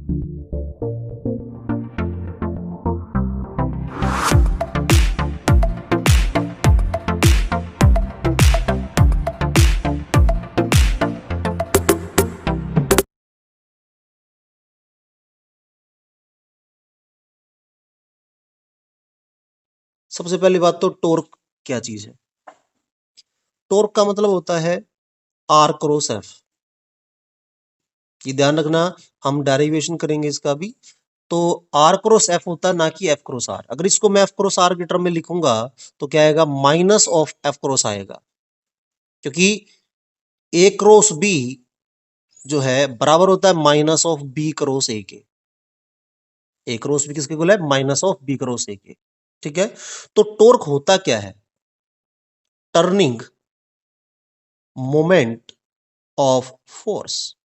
सबसे पहली बात तो टॉर्क क्या चीज है। टॉर्क का मतलब होता है आर क्रॉस एफ। ये ध्यान रखना, हम डेरिवेशन करेंगे इसका भी। तो आर क्रॉस एफ होता है, ना कि एफ क्रॉस आर। अगर इसको मैं एफ क्रॉस आर के टर्म में लिखूंगा तो क्या आएगा, माइनस ऑफ एफ क्रॉस आएगा, क्योंकि ए क्रॉस बी जो है बराबर होता है minus of B cross A के। ए क्रॉस बी किसके इक्वल है, minus of B cross A के। ठीक है, तो टॉर्क होता क्या है, turning moment of force.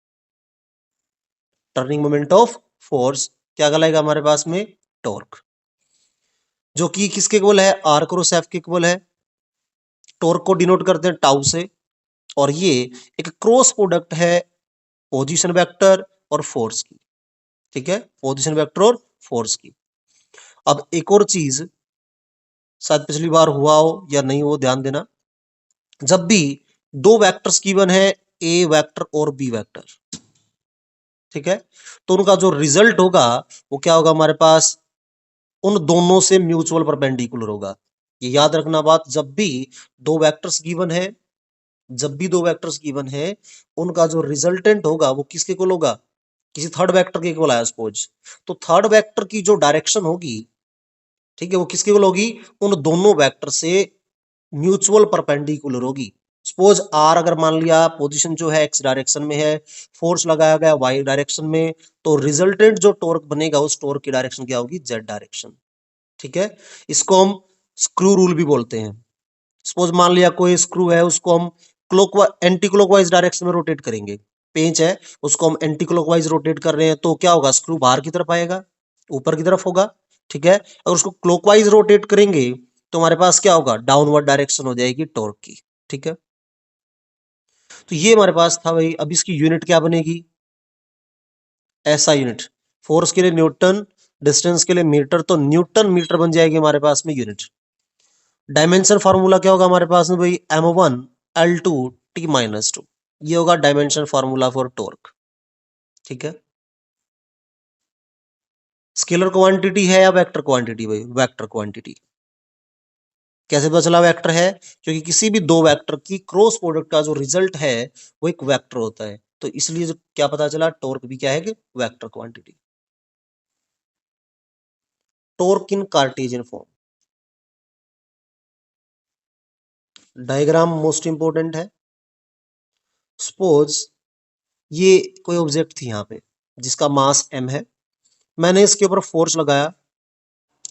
Turning moment of force क्या कहलाएगा हमारे पास में, टॉर्क, जो कि किसके इक्वल है, आर क्रॉस एफ के इक्वल है। टॉर्क को डिनोट करते हैं टाउ से, और ये एक क्रॉस प्रोडक्ट है पोजीशन वेक्टर और फोर्स की। ठीक है, पोजीशन वेक्टर और फोर्स की। अब एक और चीज, शायद पिछली बार हुआ हो या नहीं हो, ध्यान देना। जब भी दो वेक्टर्स गिवन है, ए वेक्टर और बी वेक्टर, ठीक है, तो उनका जो रिजल्ट होगा वो क्या होगा हमारे पास, उन दोनों से म्यूचुअल परपेंडिकुलर होगा। ये याद रखना बात, जब भी दो वेक्टर्स गिवन है, जब भी दो वेक्टर्स गिवन है, उनका जो रिजल्टेंट होगा वो किसके इक्वल होगा, किसी थर्ड वेक्टर के इक्वल आया सपोज, तो थर्ड वेक्टर की जो डायरेक्शन होगी, ठीक है, वो किसके इक्वल होगी, उन दोनों वेक्टर से म्यूचुअल परपेंडिकुलर होगी। सपोज आर अगर मान लिया पोजीशन जो है एक्स डायरेक्शन में है, फोर्स लगाया गया वाई डायरेक्शन में, तो रिजल्टेंट जो टॉर्क बनेगा उस टॉर्क की डायरेक्शन क्या होगी, जेड डायरेक्शन। ठीक है, इसको हम स्क्रू रूल भी बोलते हैं। सपोज मान लिया कोई स्क्रू है, उसको हम क्लॉकवाइज एंटी क्लॉकवाइज डायरेक्शन में रोटेट करेंगे। पेंच है, उसको हम एंटी क्लॉकवाइज रोटेट कर रहे हैं, तो क्या होगा, स्क्रू बाहर की तरफ आएगा, ऊपर की तरफ होगा। ठीक है, अगर उसको क्लॉकवाइज रोटेट करेंगे तो हमारे पास क्या होगा, डाउनवर्ड डायरेक्शन हो जाएगी टॉर्क की। ठीक है, तो ये हमारे पास था भाई। अब इसकी यूनिट क्या बनेगी, ऐसा यूनिट, फोर्स के लिए न्यूटन, डिस्टेंस के लिए मीटर, तो न्यूटन मीटर बन जाएगी हमारे पास में यूनिट। डायमेंशन फार्मूला क्या होगा हमारे पास में भाई, m1 l2 t-2, ये होगा डायमेंशन फार्मूला फॉर टॉर्क। ठीक है, स्केलर क्वांटिटी है या वेक्टर क्वांटिटी भाई, वेक्टर क्वांटिटी। कैसे पता चला वेक्टर है, क्योंकि किसी भी दो वेक्टर की क्रॉस प्रोडक्ट का जो रिजल्ट है वो एक वेक्टर होता है, तो इसलिए जो क्या पता चला, टॉर्क भी क्या है कि vector quantity. Torque in Cartesian form, diagram most important है। सपोज ये कोई ऑब्जेक्ट थी यहाँ पे जिसका मास m है, मैंने इसके ऊपर फोर्स लगाया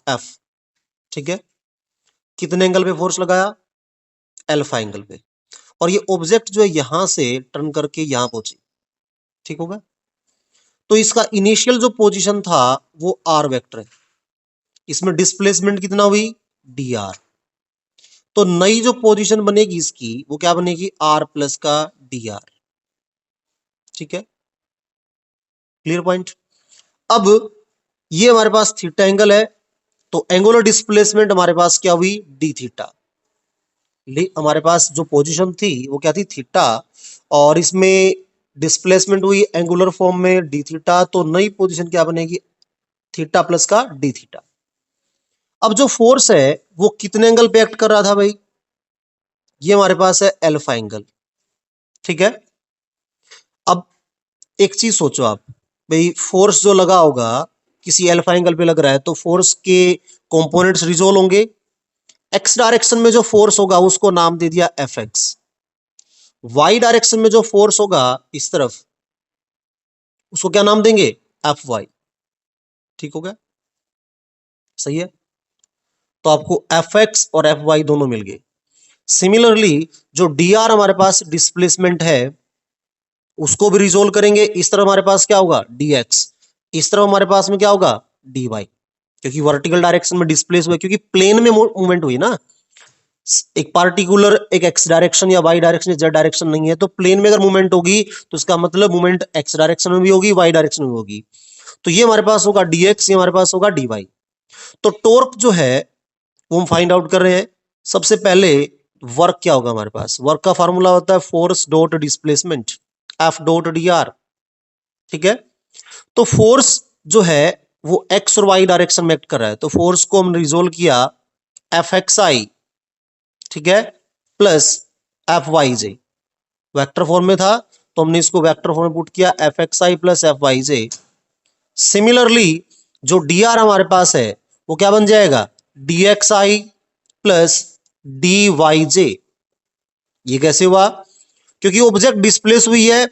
F। ठीक है, कितने एंगल पे फोर्स लगाया, अल्फा एंगल पे, और ये ऑब्जेक्ट जो है यहां से टर्न करके यहां पहुंची। ठीक होगा, तो इसका इनिशियल जो पोजीशन था वो r वेक्टर है, इसमें डिस्प्लेसमेंट कितना हुई, dr। तो नई जो पोजीशन बनेगी इसकी वो क्या बनेगी, r प्लस का dr। ठीक है, क्लियर पॉइंट। अब ये हमारे पास थीटा एंगल है, तो एंगुलर डिस्प्लेसमेंट हमारे पास क्या हुई, डी थीटा। हमारे पास जो पोजीशन थी वो क्या थी, थीटा, और इसमें डिस्प्लेसमेंट हुई एंगुलर फॉर्म में डी थीटा, तो नई पोजीशन क्या बनेगी, थीटा प्लस का डी थीटा। अब जो फोर्स है वो कितने एंगल पे एक्ट कर रहा था भाई, ये हमारे पास है अल्फा एंगल। ठीक है, अब एक चीज सोचो आप भाई, फोर्स जो लगा होगा किसी अल्फा एंगल पे लग रहा है, तो फोर्स के कंपोनेंट्स रिजोल्व होंगे। एक्स डायरेक्शन में जो फोर्स होगा उसको नाम दे दिया एफ एक्स, वाई डायरेक्शन में जो फोर्स होगा इस तरफ उसको क्या नाम देंगे, एफ वाई। ठीक हो गया, सही है, तो आपको एफ एक्स और एफ वाई दोनों मिल गए। सिमिलरली जो डी आर हमारे पास डिस्प्लेसमेंट है उसको भी रिजोल्व करेंगे, इस तरफ हमारे पास क्या होगा, डी एक्स, इस तरफ हमारे पास में क्या होगा, डी वाई, क्योंकि वर्टिकल डायरेक्शन में डिस्प्लेस हुआ, क्योंकि प्लेन में मूवमेंट हुई ना, एक पार्टिकुलर एक एक्स डायरेक्शन या वाई डायरेक्शन या जेड डायरेक्शन नहीं है, तो प्लेन में अगर मूवमेंट होगी तो इसका मतलब मूवमेंट एक्स डायरेक्शन में भी होगी, वाई डायरेक्शन में भी होगी। तो ये हमारे पास होगा dx, ये हमारे पास होगा dy। तो टॉर्क जो है वो हम फाइंड आउट कर रहे हैं। सबसे पहले वर्क क्या होगा हमारे पास, वर्क का फार्मूला होता है force dot displacement F dot D R. ठीक है, तो फोर्स जो है वो एक्स और वाई डायरेक्शन में एक्ट कर रहा है, तो फोर्स को हमने रिजोल्व किया एफ एक्स आई, ठीक है, प्लस एफ वाई जे। वेक्टर फॉर्म में था तो हमने इसको वेक्टर फॉर्म में पुट किया F X I plus F Y J. Similarly जो डी आर हमारे पास है वो क्या बन जाएगा, D X I plus D Y जे। ये कैसे हुआ, क्योंकि ऑब्जेक्ट डिस्प्लेस हुई है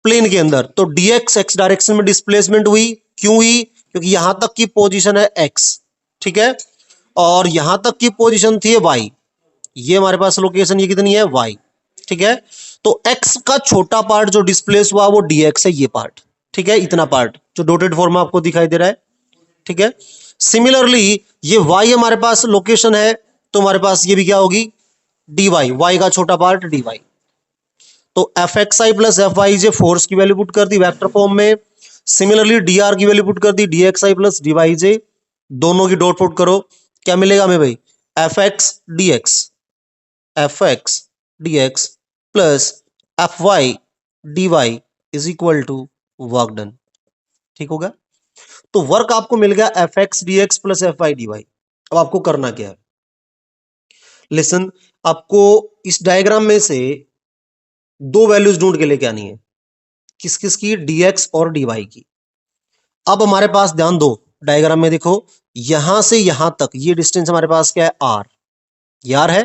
प्लेन के अंदर, तो dx x डायरेक्शन में डिस्प्लेसमेंट हुई। क्यों हुई, क्योंकि यहां तक की पोजीशन है x, ठीक है, और यहां तक की पोजीशन थी y। ये हमारे पास लोकेशन ये कितनी है y, ठीक है। तो x का छोटा पार्ट जो डिस्प्लेस हुआ वो dx है, ये पार्ट, ठीक है, इतना पार्ट जो डॉटेड फॉर्म में आपको दिखाई दे रहा है, ठीक है। सिमिलरली ये y हमारे पास लोकेशन है, तो हमारे पास ये भी क्या होगी, dy, y का छोटा पार्ट dy। तो F X I plus F Y J force की वैल्यू पुट कर दी वेक्टर फॉर्म में। सिमिलरली डी आर की वैल्यू पुट कर दी D X I plus D Y J. दोनों की डॉट पुट करो, क्या मिलेगा हमें भाई, F X D X, F X D X plus F Y D Y is equal to work done. ठीक होगा, तो वर्क आपको मिल गया F X D X plus F Y D Y. अब आपको करना क्या है, लिसन, आपको इस डायग्राम में से दो वैल्यूज ढूंढ के लेके आनी है, किस किस की, dx और dy की। अब हमारे पास ध्यान दो, डायग्राम में देखो, यहां से यहां तक ये डिस्टेंस हमारे पास क्या है, r, यार है,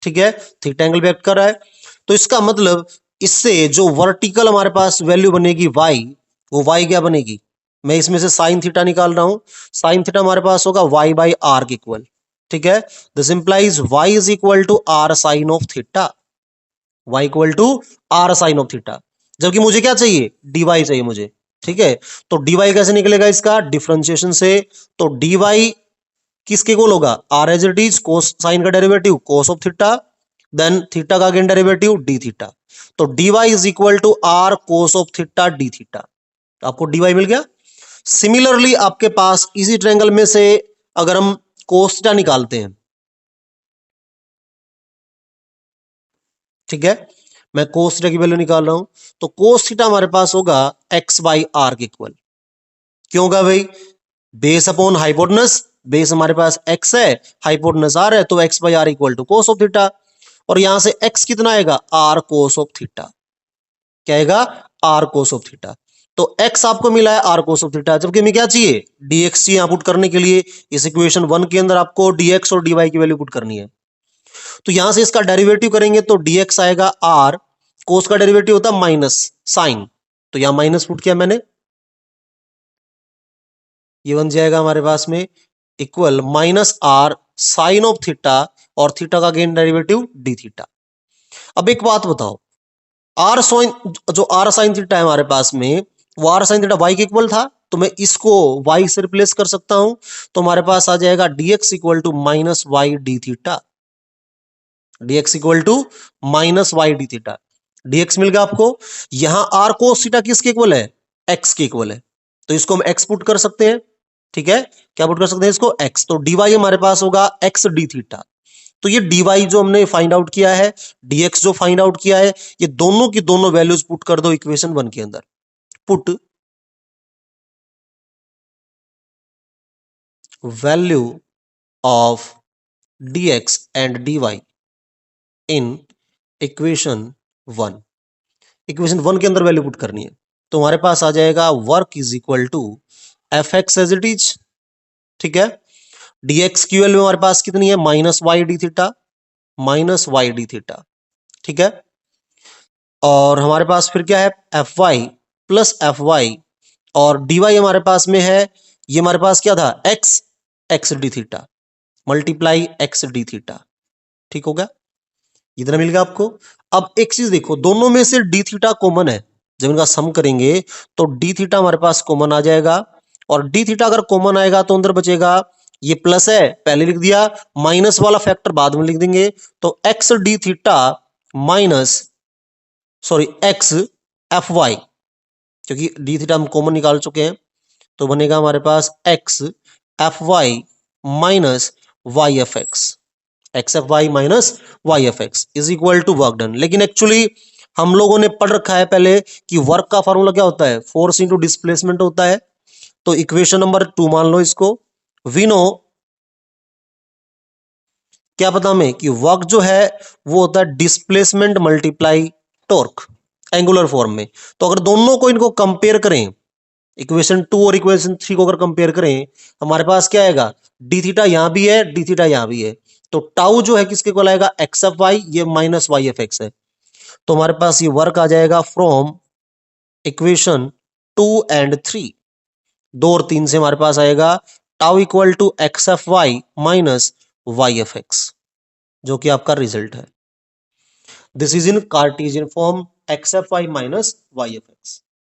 ठीक है, थीटा एंगल वेक्ट कर रहा है। तो इसका मतलब इससे जो वर्टिकल हमारे पास वैल्यू बनेगी y, वो y क्या बनेगी, मैं इसमें से साइन थीटा निकाल रहा हूं, साइन थीटा हमारे पास होगा y बाई आर के इक्वल, ठीक है। This implies y is equal to R sine of theta, y equal to R sine of theta, जबकि मुझे क्या चाहिए, dy चाहिए मुझे, ठीक है। तो dy कैसे निकलेगा, इसका डिफरेंशिएशन से। तो dy किसके इक्वल होगा, r as it is, cos sine का derivative cos of theta, then theta का अगेन डेरिवेटिव डी थीटा। तो dy is equal to r cos of theta d theta, आपको dy मिल गया। सिमिलरली आपके पास इसी ट्रायंगल में से अगर हम कोस थीटा निकालते हैं, ठीक है, मैं कोस थीटा की वैल्यू निकाल रहा हूं, तो कोस थीटा हमारे पास होगा एक्स बाई आर के इक्वल। क्यों होगा भाई, बेस अपॉन हाइपोटेनस, बेस हमारे पास x है, हाइपोटेनस r है, तो x by R equal to cos of theta. और यहां से x कितना आएगा, r कोस ऑफ थीटा, क्या आएगा, r कोस ऑफ थीटा। तो x आपको मिला है r कोस ऑफ थीटा, जबकि हमें क्या चाहिए, dx चाहिए। यहां पुट करने के लिए इस इक्वेशन 1 के अंदर आपको dx और dy की वैल्यू पुट करनी है। तो यहां से इसका डेरिवेटिव करेंगे तो dx आएगा r, कोस का डेरिवेटिव होता है माइनस साइन, तो यहां माइनस पुट किया मैंने, ये बन जाएगा हमारे पास में equal minus R sine of theta, और थीटा का गेन डेरिवेटिव डी थीटा। अब एक बात बताओ, आर साइन, जो आर साइन थीटा है हमारे पास में, वो आर साइन थीटा वाई के इक्वल था, तो मैं इसको वाई से रिप्लेस कर सकता हूं, तो हमारे पास आ जाएगा dx equal to minus Y D theta, dx equal to minus Y D theta. dx मिल गया आपको। यहां आर कोस थीटा किसके इक्वल है, x के इक्वल है, तो इसको हम x पुट कर सकते हैं, ठीक है, क्या पुट कर सकते हैं इसको, x। तो dy हमारे पास होगा x डी थीटा। तो ये dy जो हमने फाइंड आउट किया है, dx जो फाइंड आउट किया है, ये दोनों की दोनों वैल्यूज पुट कर दो इक्वेशन 1 के अंदर। Put value of dx and dy in equation 1, equation 1 के अंदर वैल्यू पुट करनी है। तो हमारे पास आ जाएगा work is equal to F X as it is, ठीक है, dx की वैल्यू हमारे पास कितनी है, minus Y D theta, minus Y D theta, ठीक है। और हमारे पास फिर क्या है, F Y plus F Y, और dy हमारे पास में है, ये हमारे पास क्या था, x x d theta multiply x d theta, ठीक होगा, इतना मिल गया आपको। अब एक चीज देखो, दोनों में से डी थीटा कॉमन है, जब इनका सम करेंगे तो डी थीटा हमारे पास कॉमन आ जाएगा, और डी थीटा अगर कॉमन आएगा तो अंदर बचेगा, ये प्लस है पहले लिख दिया, माइनस वाला फैक्टर बाद में लिख देंगे, तो x d theta minus, sorry x F y, क्योंकि डी थीटा हम कॉमन निकाल चुके हैं, तो बनेगा हमारे पास x F Y minus Y F x, x F Y minus Y F x is equal to work done. लेकिन एक्चुअली हम लोगों ने पढ़ रखा है पहले कि वर्क का फॉर्मूला क्या होता है, फोर्स इंटू डिस्प्लेसमेंट होता है। तो इक्वेशन नंबर 2 मान लो इसको, वी नो, क्या पता हमें कि वर्क जो है वो होता है displacement multiply torque angular form में। तो अगर दोनों को इनको कंपेयर करें, इक्वेशन 2 और इक्वेशन 3 को अगर कंपेयर करें, हमारे पास क्या आएगा, डी थीटा यहां भी है, डी थीटा यहां भी है, तो टाउ जो है किसके को आएगा, एक्स एफ वाई, ये माइनस वाई एफ एक्स है। तो हमारे पास ये वर्क आ जाएगा फ्रॉम इक्वेशन 2 और 3, 2 और 3 से हमारे पास आएगा tau equal to X F Y minus Y F X, जो कि आपका रिजल्ट है। This is in Cartesian form, X F Y minus Y F x.